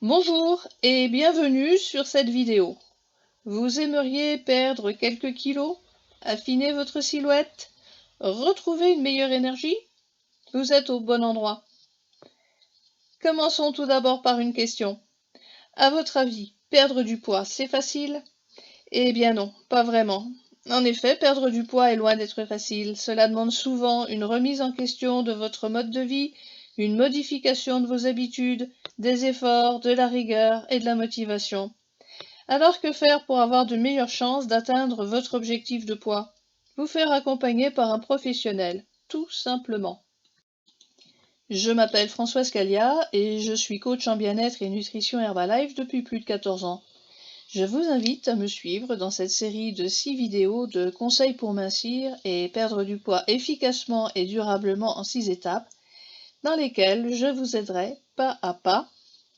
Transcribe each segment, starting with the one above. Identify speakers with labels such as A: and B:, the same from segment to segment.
A: Bonjour et bienvenue sur cette vidéo. Vous aimeriez perdre quelques kilos, affiner votre silhouette, retrouver une meilleure énergie? Vous êtes au bon endroit. Commençons tout d'abord par une question. À votre avis, perdre du poids, c'est facile? Eh bien non, pas vraiment. En effet, perdre du poids est loin d'être facile. Cela demande souvent une remise en question de votre mode de vie, une modification de vos habitudes, des efforts, de la rigueur et de la motivation. Alors que faire pour avoir de meilleures chances d'atteindre votre objectif de poids? Vous faire accompagner par un professionnel, tout simplement. Je m'appelle Françoise Calia et je suis coach en bien-être et nutrition Herbalife depuis plus de 14 ans. Je vous invite à me suivre dans cette série de 6 vidéos de conseils pour mincir et perdre du poids efficacement et durablement en 6 étapes, dans lesquelles je vous aiderai pas à pas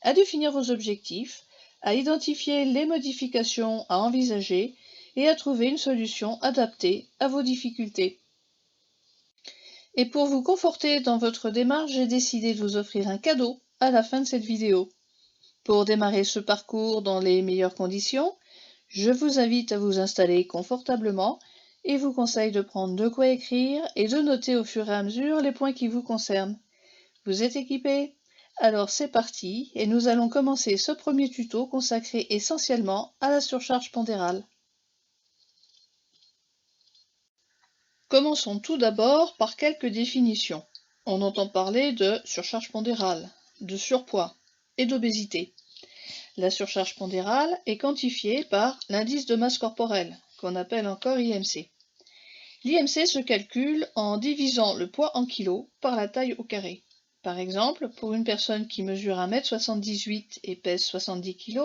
A: à définir vos objectifs, à identifier les modifications à envisager et à trouver une solution adaptée à vos difficultés. Et pour vous conforter dans votre démarche, j'ai décidé de vous offrir un cadeau à la fin de cette vidéo. Pour démarrer ce parcours dans les meilleures conditions, je vous invite à vous installer confortablement et vous conseille de prendre de quoi écrire et de noter au fur et à mesure les points qui vous concernent. Vous êtes équipés? Alors c'est parti et nous allons commencer ce premier tuto consacré essentiellement à la surcharge pondérale. Commençons tout d'abord par quelques définitions. On entend parler de surcharge pondérale, de surpoids et d'obésité. La surcharge pondérale est quantifiée par l'indice de masse corporelle, qu'on appelle encore IMC. L'IMC se calcule en divisant le poids en kilos par la taille au carré. Par exemple, pour une personne qui mesure 1,78 m et pèse 70 kg,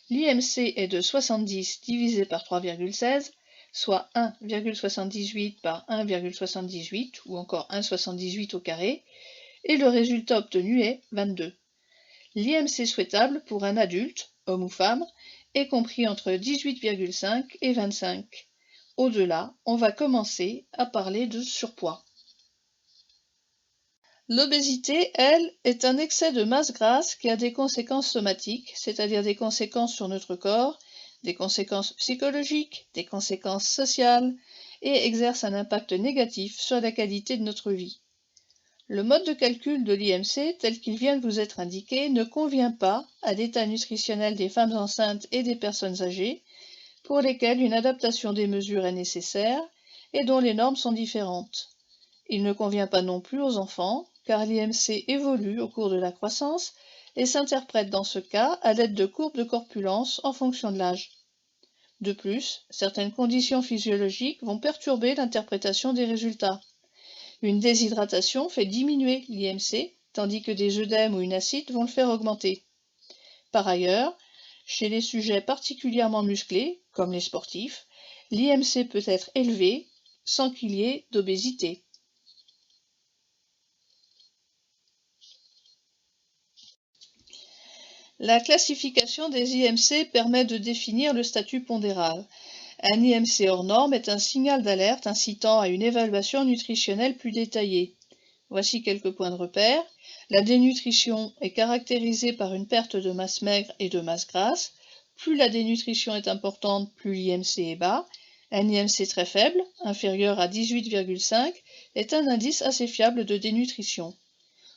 A: l'IMC est de 70 divisé par 3,16, soit 1,78 par 1,78 ou encore 1,78 au carré, et le résultat obtenu est 22. L'IMC souhaitable pour un adulte, homme ou femme, est compris entre 18,5 et 25. Au-delà, on va commencer à parler de surpoids. L'obésité, elle, est un excès de masse grasse qui a des conséquences somatiques, c'est-à-dire des conséquences sur notre corps, des conséquences psychologiques, des conséquences sociales, et exerce un impact négatif sur la qualité de notre vie. Le mode de calcul de l'IMC, tel qu'il vient de vous être indiqué, ne convient pas à l'état nutritionnel des femmes enceintes et des personnes âgées, pour lesquelles une adaptation des mesures est nécessaire et dont les normes sont différentes. Il ne convient pas non plus aux enfants, car l'IMC évolue au cours de la croissance et s'interprète dans ce cas à l'aide de courbes de corpulence en fonction de l'âge. De plus, certaines conditions physiologiques vont perturber l'interprétation des résultats. Une déshydratation fait diminuer l'IMC, tandis que des œdèmes ou une acide vont le faire augmenter. Par ailleurs, chez les sujets particulièrement musclés, comme les sportifs, l'IMC peut être élevé sans qu'il y ait d'obésité. La classification des IMC permet de définir le statut pondéral. Un IMC hors norme est un signal d'alerte incitant à une évaluation nutritionnelle plus détaillée. Voici quelques points de repère. La dénutrition est caractérisée par une perte de masse maigre et de masse grasse. Plus la dénutrition est importante, plus l'IMC est bas. Un IMC très faible, inférieur à 18,5, est un indice assez fiable de dénutrition.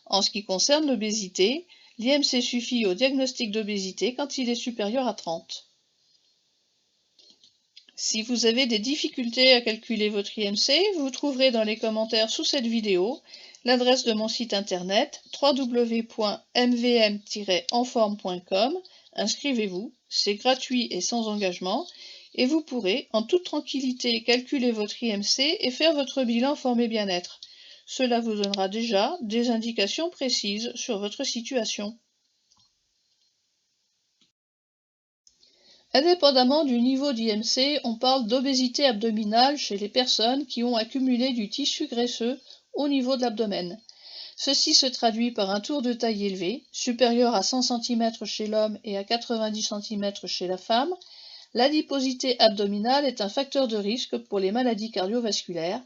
A: En ce qui concerne l'obésité, l'IMC suffit au diagnostic d'obésité quand il est supérieur à 30. Si vous avez des difficultés à calculer votre IMC, vous trouverez dans les commentaires sous cette vidéo l'adresse de mon site internet www.mvm-enforme.com. Inscrivez-vous, c'est gratuit et sans engagement, et vous pourrez en toute tranquillité calculer votre IMC et faire votre bilan Forme et Bien-être. Cela vous donnera déjà des indications précises sur votre situation. Indépendamment du niveau d'IMC, on parle d'obésité abdominale chez les personnes qui ont accumulé du tissu graisseux au niveau de l'abdomen. Ceci se traduit par un tour de taille élevé, supérieur à 100 cm chez l'homme et à 90 cm chez la femme. L'adiposité abdominale est un facteur de risque pour les maladies cardiovasculaires.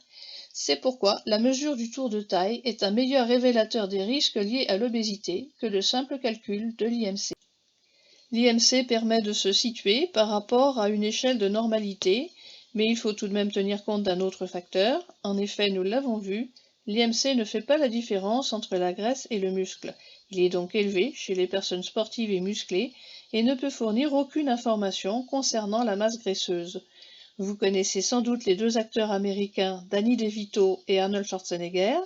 A: C'est pourquoi la mesure du tour de taille est un meilleur révélateur des risques liés à l'obésité que le simple calcul de l'IMC. L'IMC permet de se situer par rapport à une échelle de normalité, mais il faut tout de même tenir compte d'un autre facteur. En effet, nous l'avons vu, l'IMC ne fait pas la différence entre la graisse et le muscle. Il est donc élevé chez les personnes sportives et musclées et ne peut fournir aucune information concernant la masse graisseuse. Vous connaissez sans doute les deux acteurs américains Danny DeVito et Arnold Schwarzenegger.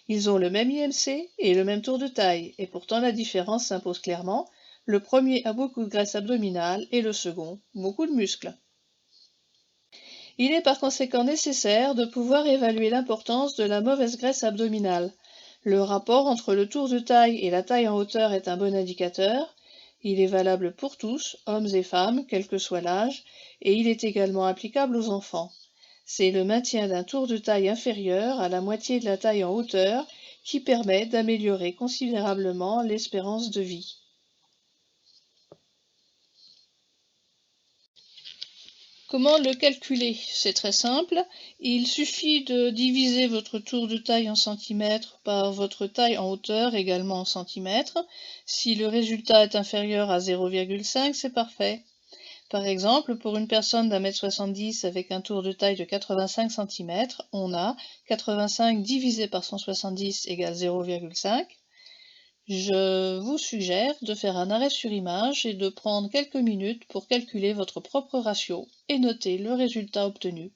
A: Ils ont le même IMC et le même tour de taille, et pourtant la différence s'impose clairement. Le premier a beaucoup de graisse abdominale et le second, beaucoup de muscles. Il est par conséquent nécessaire de pouvoir évaluer l'importance de la mauvaise graisse abdominale. Le rapport entre le tour de taille et la taille en hauteur est un bon indicateur. Il est valable pour tous, hommes et femmes, quel que soit l'âge, et il est également applicable aux enfants. C'est le maintien d'un tour de taille inférieur à la moitié de la taille en hauteur qui permet d'améliorer considérablement l'espérance de vie. Comment le calculer? C'est très simple. Il suffit de diviser votre tour de taille en centimètres par votre taille en hauteur également en centimètres. Si le résultat est inférieur à 0,5, c'est parfait. Par exemple, pour une personne d'1,70 m avec un tour de taille de 85 cm, on a 85 divisé par 170 égale 0,5. Je vous suggère de faire un arrêt sur image et de prendre quelques minutes pour calculer votre propre ratio et noter le résultat obtenu.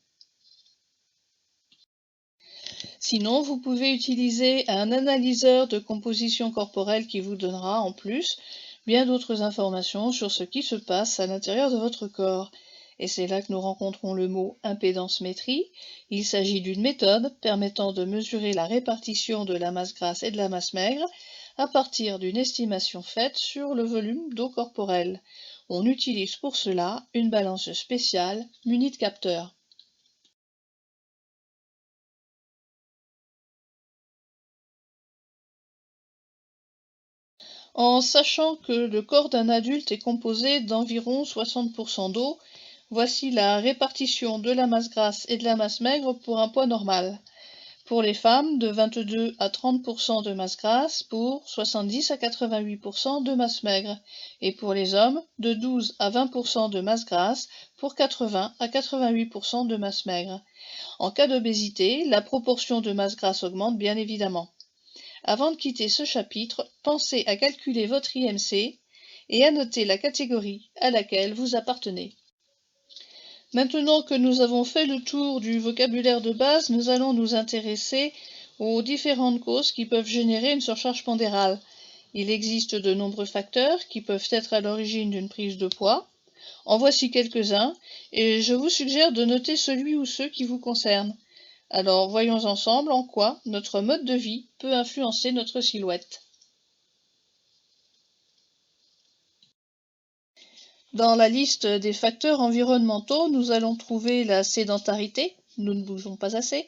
A: Sinon, vous pouvez utiliser un analyseur de composition corporelle qui vous donnera en plus bien d'autres informations sur ce qui se passe à l'intérieur de votre corps. Et c'est là que nous rencontrons le mot impédancemétrie. Il s'agit d'une méthode permettant de mesurer la répartition de la masse grasse et de la masse maigre à partir d'une estimation faite sur le volume d'eau corporelle. On utilise pour cela une balance spéciale munie de capteurs. En sachant que le corps d'un adulte est composé d'environ 60% d'eau, voici la répartition de la masse grasse et de la masse maigre pour un poids normal. Pour les femmes, de 22 à 30% de masse grasse pour 70 à 88% de masse maigre, et pour les hommes, de 12 à 20% de masse grasse pour 80 à 88% de masse maigre. En cas d'obésité, la proportion de masse grasse augmente bien évidemment. Avant de quitter ce chapitre, pensez à calculer votre IMC et à noter la catégorie à laquelle vous appartenez. Maintenant que nous avons fait le tour du vocabulaire de base, nous allons nous intéresser aux différentes causes qui peuvent générer une surcharge pondérale. Il existe de nombreux facteurs qui peuvent être à l'origine d'une prise de poids. En voici quelques-uns, et je vous suggère de noter celui ou ceux qui vous concernent. Alors voyons ensemble en quoi notre mode de vie peut influencer notre silhouette. Dans la liste des facteurs environnementaux, nous allons trouver la sédentarité, nous ne bougeons pas assez,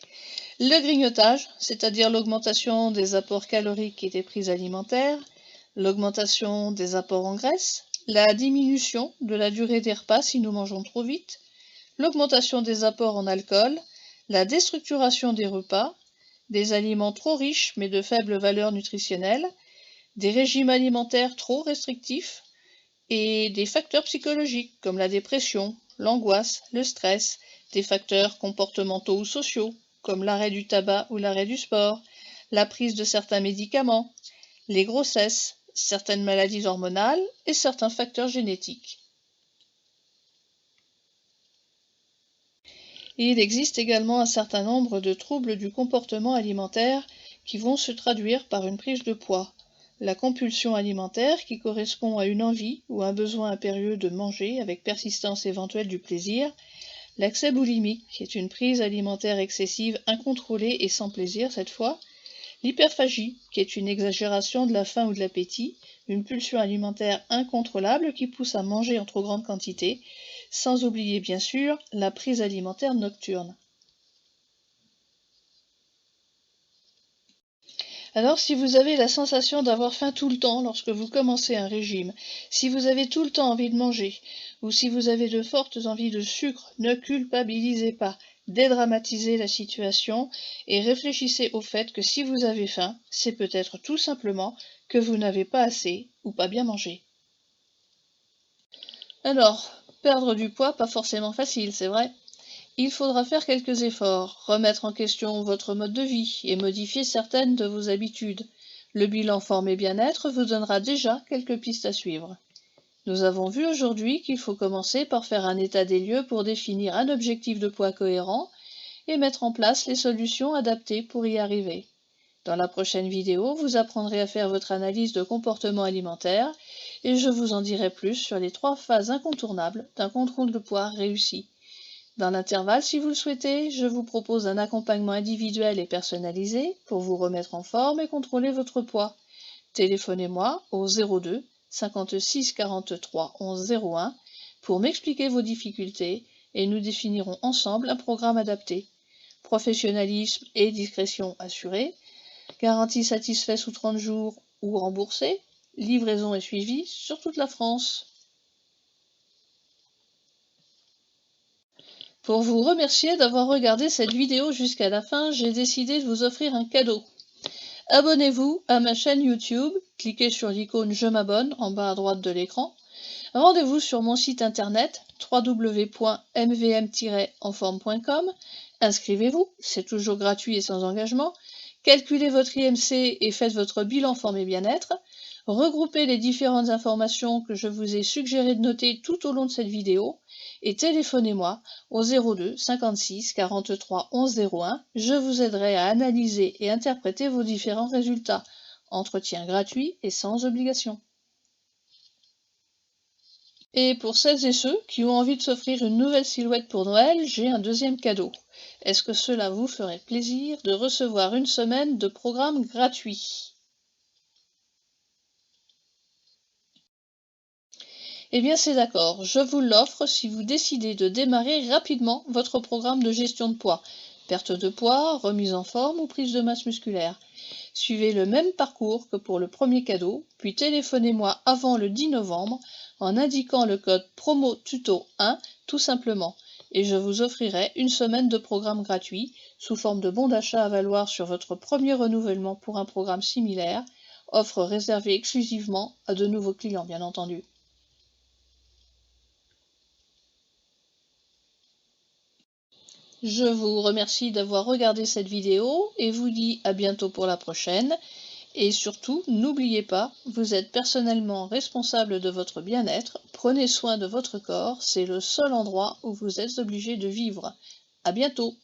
A: le grignotage, c'est-à-dire l'augmentation des apports caloriques et des prises alimentaires, l'augmentation des apports en graisse, la diminution de la durée des repas si nous mangeons trop vite, l'augmentation des apports en alcool, la déstructuration des repas, des aliments trop riches mais de faible valeur nutritionnelle, des régimes alimentaires trop restrictifs, et des facteurs psychologiques comme la dépression, l'angoisse, le stress, des facteurs comportementaux ou sociaux comme l'arrêt du tabac ou l'arrêt du sport, la prise de certains médicaments, les grossesses, certaines maladies hormonales et certains facteurs génétiques. Il existe également un certain nombre de troubles du comportement alimentaire qui vont se traduire par une prise de poids. La compulsion alimentaire, qui correspond à une envie ou un besoin impérieux de manger avec persistance éventuelle du plaisir. L'excès boulimique, qui est une prise alimentaire excessive, incontrôlée et sans plaisir cette fois. L'hyperphagie, qui est une exagération de la faim ou de l'appétit, une pulsion alimentaire incontrôlable qui pousse à manger en trop grande quantité, sans oublier bien sûr la prise alimentaire nocturne. Alors, si vous avez la sensation d'avoir faim tout le temps lorsque vous commencez un régime, si vous avez tout le temps envie de manger, ou si vous avez de fortes envies de sucre, ne culpabilisez pas, dédramatisez la situation et réfléchissez au fait que si vous avez faim, c'est peut-être tout simplement que vous n'avez pas assez ou pas bien mangé. Alors, perdre du poids, pas forcément facile, c'est vrai. Il faudra faire quelques efforts, remettre en question votre mode de vie et modifier certaines de vos habitudes. Le bilan forme et bien-être vous donnera déjà quelques pistes à suivre. Nous avons vu aujourd'hui qu'il faut commencer par faire un état des lieux pour définir un objectif de poids cohérent et mettre en place les solutions adaptées pour y arriver. Dans la prochaine vidéo, vous apprendrez à faire votre analyse de comportement alimentaire et je vous en dirai plus sur les 3 phases incontournables d'un contrôle de poids réussi. Dans l'intervalle, si vous le souhaitez, je vous propose un accompagnement individuel et personnalisé pour vous remettre en forme et contrôler votre poids. Téléphonez-moi au 02 56 43 11 01 pour m'expliquer vos difficultés et nous définirons ensemble un programme adapté. Professionnalisme et discrétion assurés, garantie satisfait sous 30 jours ou remboursé, livraison et suivi sur toute la France. Pour vous remercier d'avoir regardé cette vidéo jusqu'à la fin, j'ai décidé de vous offrir un cadeau. Abonnez-vous à ma chaîne YouTube, cliquez sur l'icône Je m'abonne en bas à droite de l'écran. Rendez-vous sur mon site internet www.mvm-enforme.com. Inscrivez-vous, c'est toujours gratuit et sans engagement. Calculez votre IMC et faites votre bilan forme et bien-être. Regroupez les différentes informations que je vous ai suggéré de noter tout au long de cette vidéo et téléphonez-moi au 02 56 43 11 01. Je vous aiderai à analyser et interpréter vos différents résultats. Entretien gratuit et sans obligation. Et pour celles et ceux qui ont envie de s'offrir une nouvelle silhouette pour Noël, j'ai un deuxième cadeau. Est-ce que cela vous ferait plaisir de recevoir une semaine de programme gratuit ? Eh bien c'est d'accord, je vous l'offre si vous décidez de démarrer rapidement votre programme de gestion de poids. Perte de poids, remise en forme ou prise de masse musculaire. Suivez le même parcours que pour le premier cadeau, puis téléphonez-moi avant le 10 novembre en indiquant le code promo tuto 1 tout simplement, et je vous offrirai une semaine de programme gratuit sous forme de bon d'achat à valoir sur votre premier renouvellement pour un programme similaire, offre réservée exclusivement à de nouveaux clients bien entendu. Je vous remercie d'avoir regardé cette vidéo et vous dis à bientôt pour la prochaine. Et surtout, n'oubliez pas, vous êtes personnellement responsable de votre bien-être, prenez soin de votre corps, c'est le seul endroit où vous êtes obligé de vivre. À bientôt!